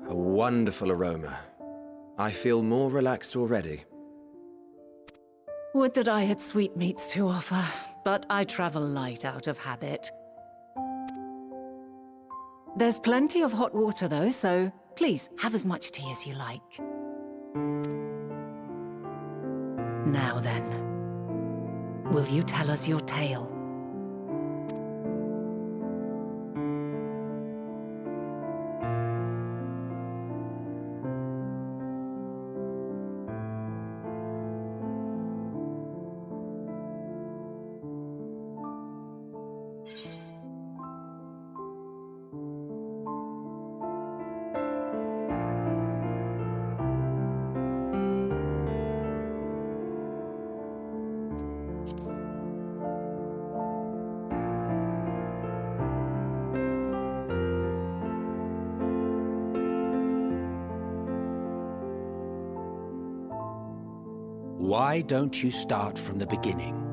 A wonderful aroma. I feel more relaxed already. Would that I had sweetmeats to offer, but I travel light out of habit. There's plenty of hot water though, so please have as much tea as you like. Now then, will you tell us your tale? Why don't you start from the beginning?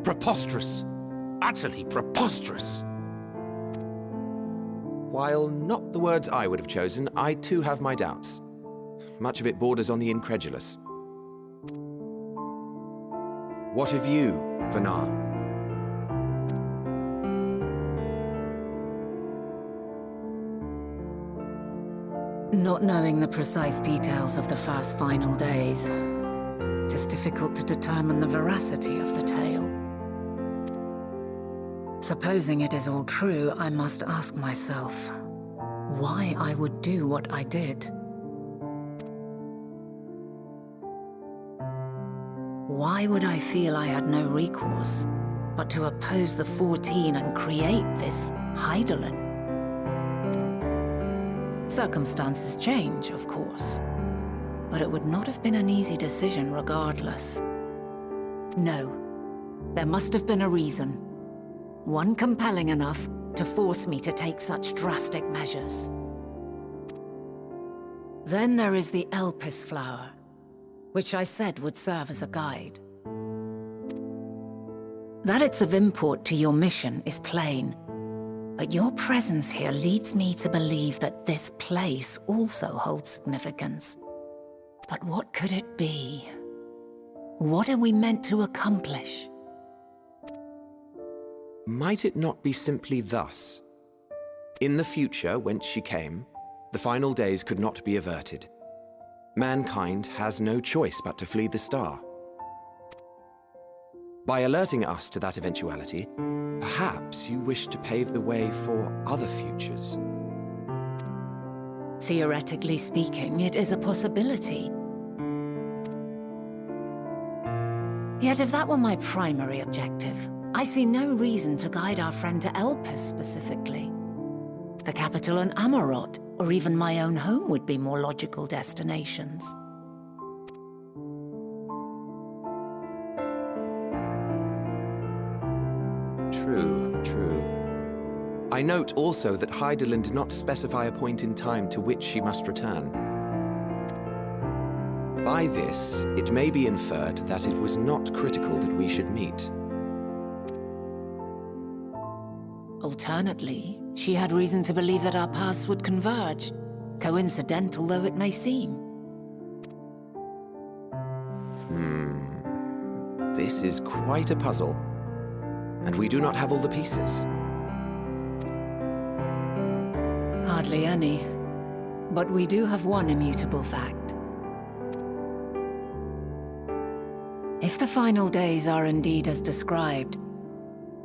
Preposterous. Utterly preposterous. While not the words I would have chosen, I too have my doubts. Much of it borders on the incredulous. What of you, Venat? Not knowing the precise details of the first final days, it is difficult to determine the veracity of the tale. Supposing it is all true, I must ask myself why I would do what I did. Why would I feel I had no recourse but to oppose the 14 and create this Hydaelyn? Circumstances change, of course, but it would not have been an easy decision regardless. No, there must have been a reason. One compelling enough to force me to take such drastic measures. Then there is the Elpis flower, which I said would serve as a guide. That it's of import to your mission is plain, but your presence here leads me to believe that this place also holds significance. But what could it be? What are we meant to accomplish? Might it not be simply thus? In the future, whence she came, the final days could not be averted. Mankind has no choice but to flee the star. By alerting us to that eventuality, perhaps you wish to pave the way for other futures. Theoretically speaking, it is a possibility. Yet if that were my primary objective, I see no reason to guide our friend to Elpis specifically. The capital and Amarot, or even my own home would be more logical destinations. True. I note also that Hydaelyn did not specify a point in time to which she must return. By this, it may be inferred that it was not critical that we should meet. Alternately, she had reason to believe that our paths would converge, coincidental though it may seem. This is quite a puzzle, and we do not have all the pieces. Hardly any, but we do have one immutable fact. If the final days are indeed as described,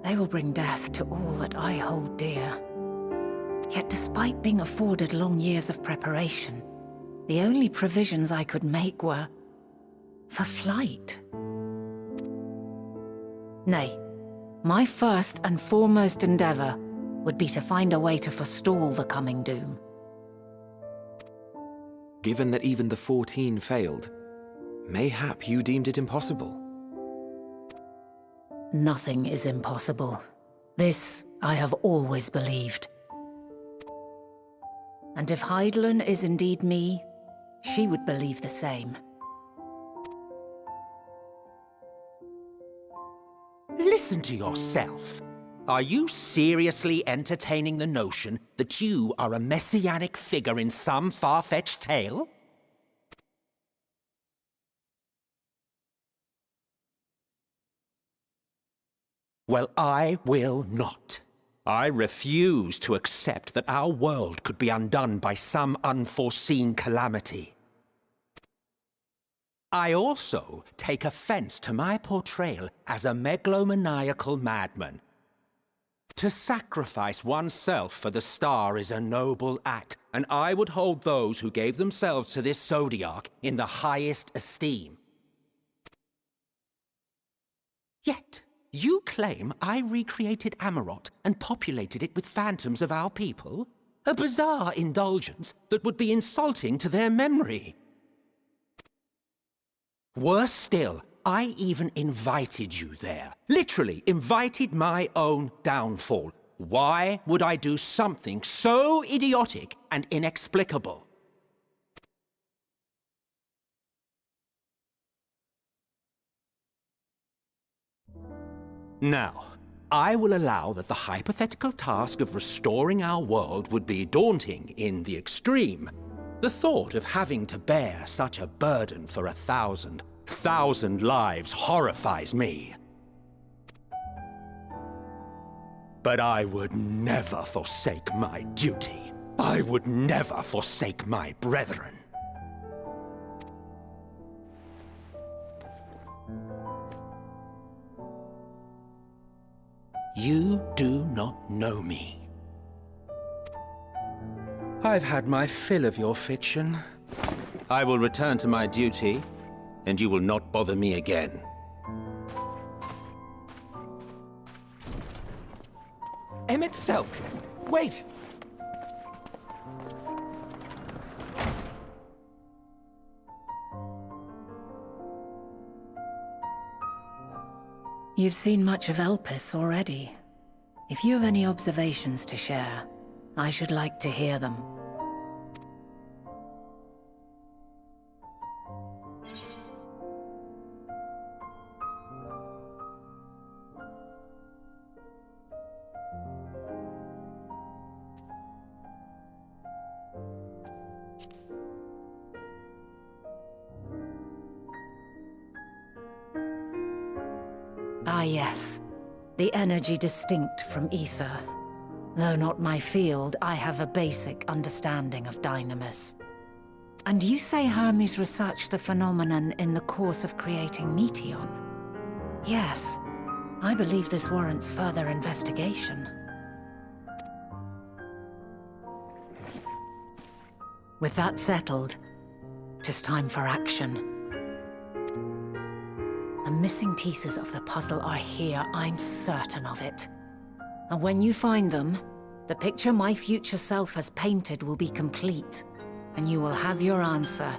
they will bring death to all that I hold dear. Yet despite being afforded long years of preparation, the only provisions I could make were for flight. Nay, my first and foremost endeavor would be to find a way to forestall the coming doom. Given that even the 14 failed, mayhap you deemed it impossible. Nothing is impossible. This I have always believed. And if Hydaelyn is indeed me, she would believe the same. Listen to yourself. Are you seriously entertaining the notion that you are a messianic figure in some far-fetched tale? Well, I will not. I refuse to accept that our world could be undone by some unforeseen calamity. I also take offense to my portrayal as a megalomaniacal madman. To sacrifice oneself for the star is a noble act, and I would hold those who gave themselves to this zodiac in the highest esteem. Yet, you claim I recreated Amarot and populated it with phantoms of our people? A bizarre indulgence that would be insulting to their memory. Worse still, I even invited you there. Literally invited my own downfall. Why would I do something so idiotic and inexplicable? Now, I will allow that the hypothetical task of restoring our world would be daunting in the extreme. The thought of having to bear such a burden for 1,000 lives horrifies me. But I would never forsake my duty. I would never forsake my brethren. You do not know me. I've had my fill of your fiction. I will return to my duty, and you will not bother me again. Emmett Selk! Wait! You've seen much of Elpis already. If you have any observations to share, I should like to hear them. Ah, yes. The energy distinct from ether. Though not my field, I have a basic understanding of dynamis. And you say Hermes researched the phenomenon in the course of creating Meteon? Yes. I believe this warrants further investigation. With that settled, 'tis time for action. The missing pieces of the puzzle are here, I'm certain of it. And when you find them, the picture my future self has painted will be complete, and you will have your answer.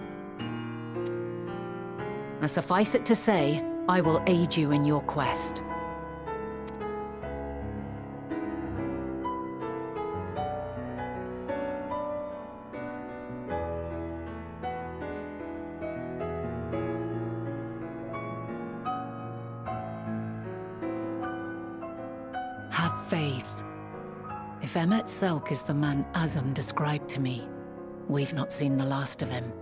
And suffice it to say, I will aid you in your quest. Have faith. If Emmett Selk is the man Azam described to me, we've not seen the last of him.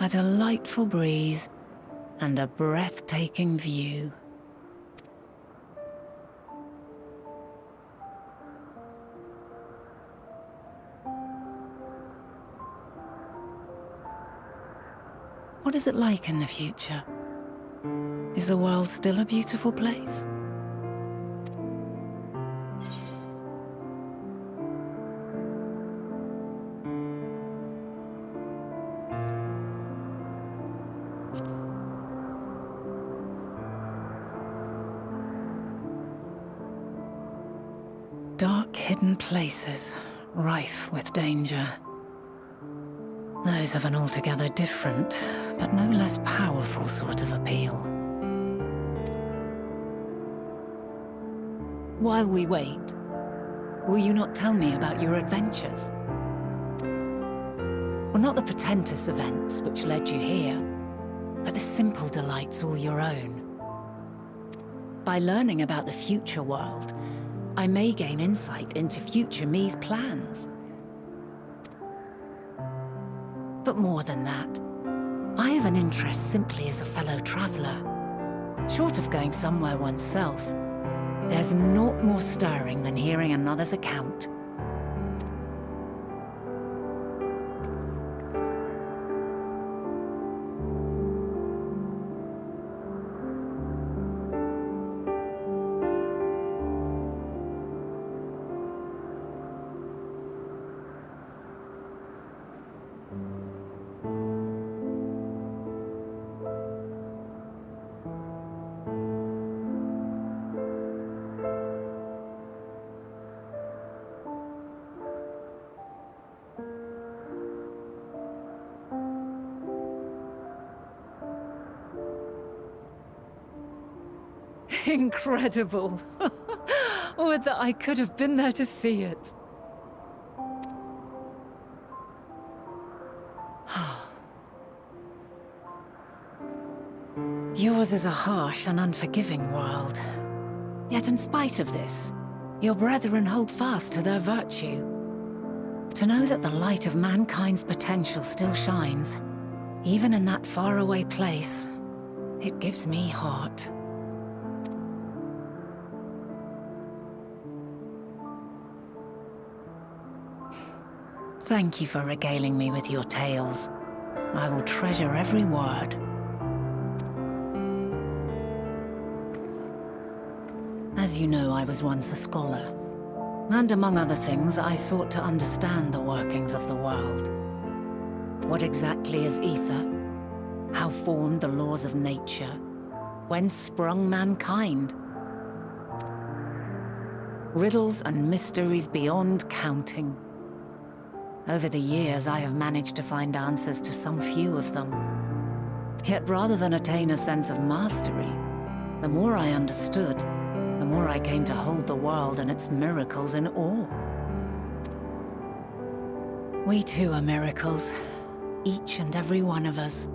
A delightful breeze and a breathtaking view. What is it like in the future? Is the world still a beautiful place? Dark, hidden places, rife with danger. Those have an altogether different, but no less powerful sort of appeal. While we wait, will you not tell me about your adventures? Well, not the portentous events which led you here, but the simple delights all your own. By learning about the future world, I may gain insight into future me's plans. But more than that, I have an interest simply as a fellow traveler. Short of going somewhere oneself, there's naught more stirring than hearing another's account. Incredible! Would that I could have been there to see it. Yours is a harsh and unforgiving world. Yet in spite of this, your brethren hold fast to their virtue. To know that the light of mankind's potential still shines, even in that faraway place, it gives me heart. Thank you for regaling me with your tales. I will treasure every word. As you know, I was once a scholar. And among other things, I sought to understand the workings of the world. What exactly is ether? How formed the laws of nature? Whence sprung mankind? Riddles and mysteries beyond counting. Over the years, I have managed to find answers to some few of them. Yet rather than attain a sense of mastery, the more I understood, the more I came to hold the world and its miracles in awe. We too are miracles, each and every one of us,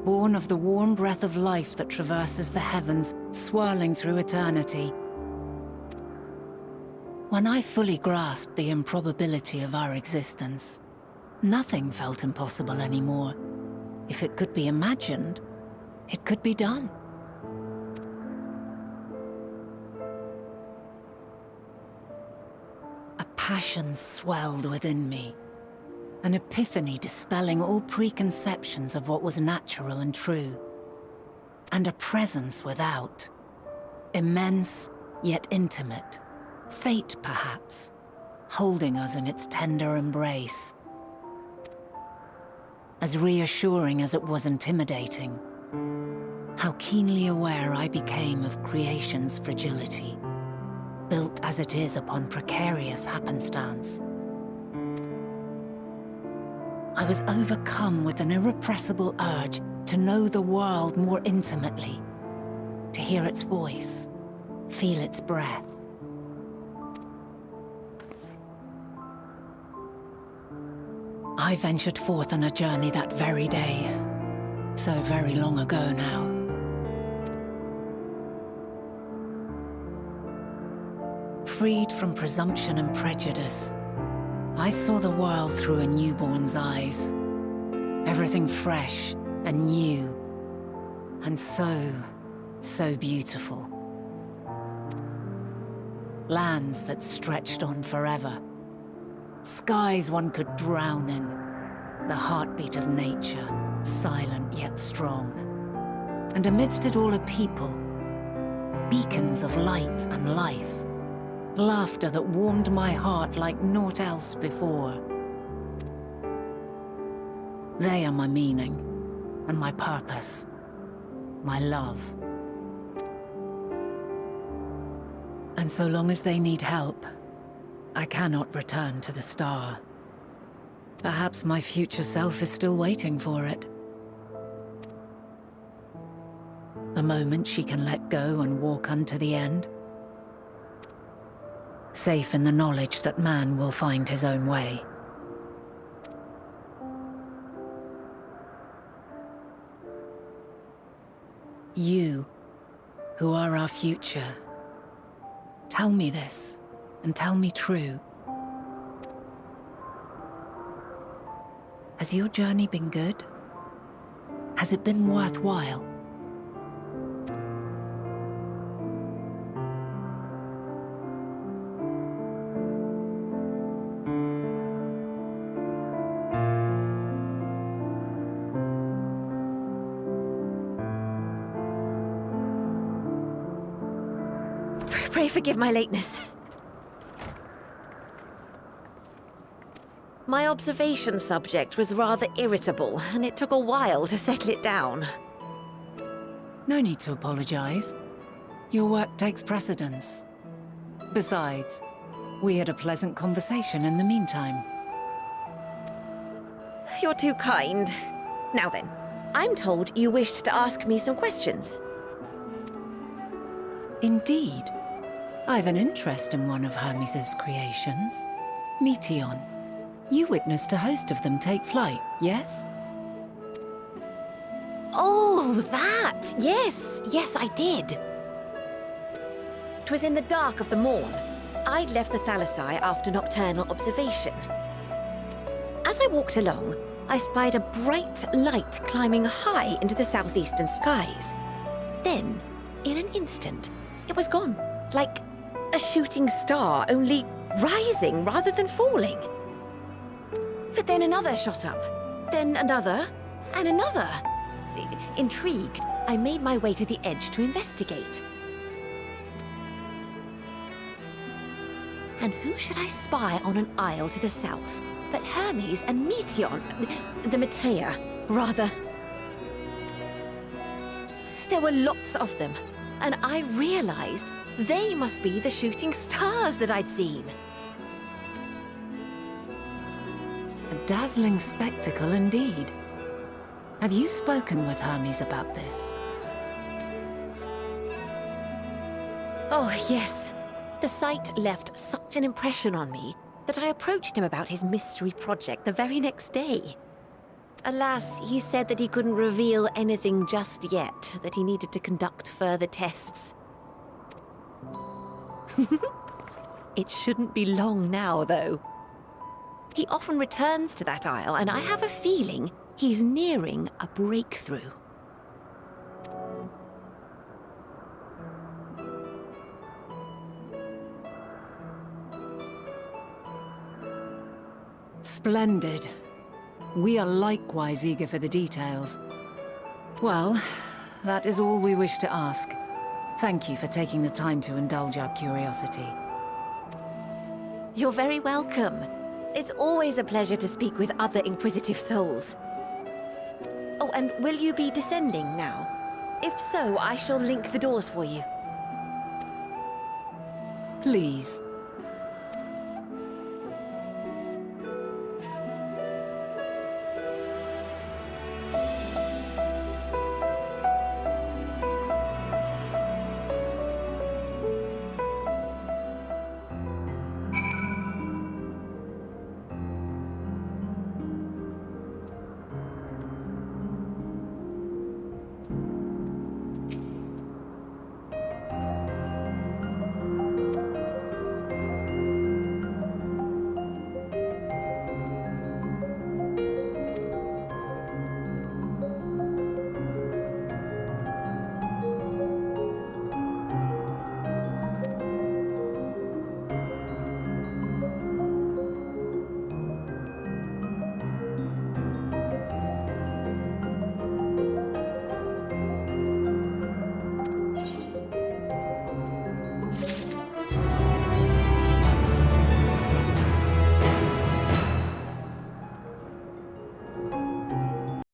born of the warm breath of life that traverses the heavens, swirling through eternity. When I fully grasped the improbability of our existence, nothing felt impossible anymore. If it could be imagined, it could be done. A passion swelled within me, an epiphany dispelling all preconceptions of what was natural and true, and a presence without, immense yet intimate. Fate, perhaps, holding us in its tender embrace. As reassuring as it was intimidating, how keenly aware I became of creation's fragility, built as it is upon precarious happenstance. I was overcome with an irrepressible urge to know the world more intimately, to hear its voice, feel its breath. I ventured forth on a journey that very day, so very long ago now. Freed from presumption and prejudice, I saw the world through a newborn's eyes. Everything fresh and new, and so beautiful. Lands that stretched on forever. Skies one could drown in, the heartbeat of nature, silent yet strong. And amidst it all a people, beacons of light and life, laughter that warmed my heart like naught else before. They are my meaning, and my purpose, my love. And so long as they need help, I cannot return to the star. Perhaps my future self is still waiting for it. The moment she can let go and walk unto the end. Safe in the knowledge that man will find his own way. You, who are our future, tell me this. And tell me true. Has your journey been good? Has it been worthwhile? Pray forgive my lateness. My observation subject was rather irritable, and it took a while to settle it down. No need to apologize. Your work takes precedence. Besides, we had a pleasant conversation in the meantime. You're too kind. Now then, I'm told you wished to ask me some questions. Indeed. I've an interest in one of Hermes' creations, Meteon. You witnessed a host of them take flight, yes? Oh, that! Yes, I did. 'Twas in the dark of the morn. I'd left the thalassai after nocturnal observation. As I walked along, I spied a bright light climbing high into the southeastern skies. Then, in an instant, it was gone, like a shooting star, only rising rather than falling. But then another shot up, then another, and another. Intrigued, I made my way to the edge to investigate. And who should I spy on an isle to the south but Hermes and Meteon, the Metea, rather. There were lots of them, and I realized they must be the shooting stars that I'd seen. A dazzling spectacle indeed. Have you spoken with Hermes about this? Oh, yes. The sight left such an impression on me that I approached him about his mystery project the very next day. Alas, he said that he couldn't reveal anything just yet, that he needed to conduct further tests. It shouldn't be long now, though. He often returns to that isle, and I have a feeling he's nearing a breakthrough. Splendid. We are likewise eager for the details. Well, that is all we wish to ask. Thank you for taking the time to indulge our curiosity. You're very welcome. It's always a pleasure to speak with other inquisitive souls. Oh, and will you be descending now? If so, I shall link the doors for you. Please.